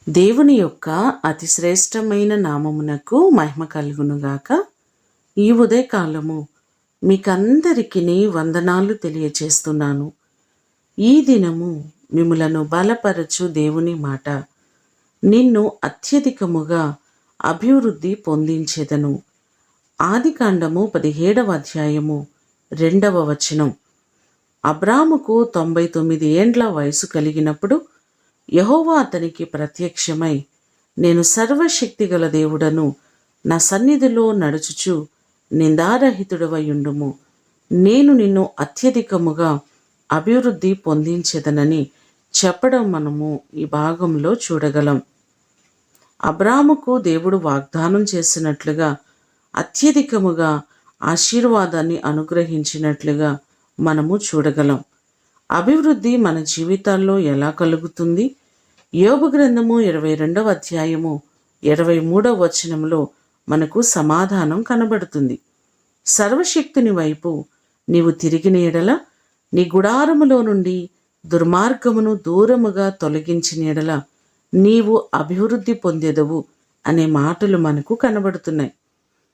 దేవుని యొక్క అతి శ్రేష్టమైన నామమునకు మహిమ కలుగునుగాక. ఈ ఉదయకాలము మీకందరికీ వందనాలు తెలియచేస్తున్నాను. ఈ దినము మిమ్ములను బలపరచు దేవుని మాట, నిన్ను అత్యధికముగా అభివృద్ధి పొందించెదను. ఆదికాండము 17వ అధ్యాయము 2వ వచనం. అబ్రాముకు 99 ఏండ్ల వయసు కలిగినప్పుడు యెహోవా అతనికి ప్రత్యక్షమై, నేను సర్వశక్తిగల దేవుడను, నా సన్నిధిలో నడుచుచు నిందారహితుడవయుండుము, నేను నిన్ను అత్యధికముగా అభివృద్ధి పొందించెదనని చెప్పడం మనము ఈ భాగంలో చూడగలం. అబ్రాముకు దేవుడు వాగ్దానం చేసినట్లుగా అత్యధికముగా ఆశీర్వాదాన్ని అనుగ్రహించినట్లుగా మనము చూడగలం. అభివృద్ధి మన జీవితాల్లో ఎలా కలుగుతుంది? యోబు గ్రంథము 22వ అధ్యాయము 23వ వచనంలో మనకు సమాధానం కనబడుతుంది. సర్వశక్తుని వైపు నీవు తిరిగిన ఎడల, నీ గుడారములో నుండి దుర్మార్గమును దూరముగా తొలగించిన ఎడల నీవు అభివృద్ధి పొందెదవు అనే మాటలు మనకు కనబడుతున్నాయి.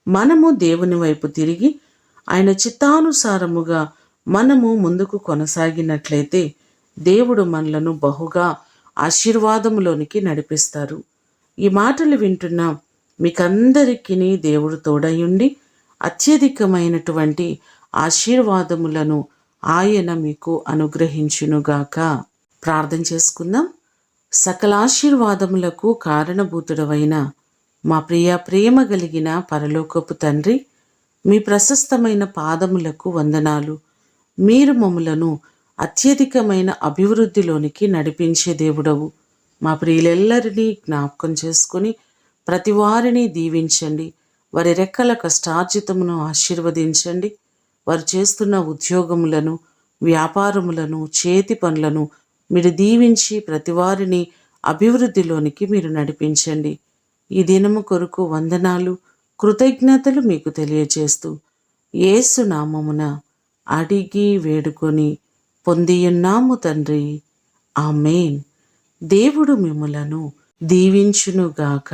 మనము దేవుని వైపు తిరిగి ఆయన చిత్తానుసారముగా మనము ముందుకు కొనసాగినట్లయితే దేవుడు మనలను బహుగా ఆశీర్వాదములోనికి నడిపిస్తారు. ఈ మాటలు వింటున్న మీకందరికీ దేవుడు తోడయుండి అత్యధికమైనటువంటి ఆశీర్వాదములను ఆయన మీకు అనుగ్రహించునుగాక. ప్రార్థన చేసుకుందాం. సకల ఆశీర్వాదములకు కారణభూతుడవైన మా ప్రేమ కలిగిన పరలోకపు తండ్రి, మీ ప్రశస్తమైన పాదములకు వందనాలు. మీరు మమ్ములను అత్యధికమైన అభివృద్ధిలోనికి నడిపించే దేవుడవు. మా ప్రియులెల్లరినీ జ్ఞాపకం చేసుకుని ప్రతి వారిని దీవించండి. వారి రెక్కల కష్టార్జితమును ఆశీర్వదించండి. వారు చేస్తున్న ఉద్యోగములను, వ్యాపారములను, చేతి పనులను మీరు దీవించి ప్రతి వారిని అభివృద్ధిలోనికి మీరు నడిపించండి. ఈ దినము కొరకు వందనాలు, కృతజ్ఞతలు మీకు తెలియజేస్తూ యేసు నామమున అడిగి వేడుకొని పొందియున్నాము తండ్రి, ఆమేన్. దేవుడు మిమ్ములను దీవించునుగాక.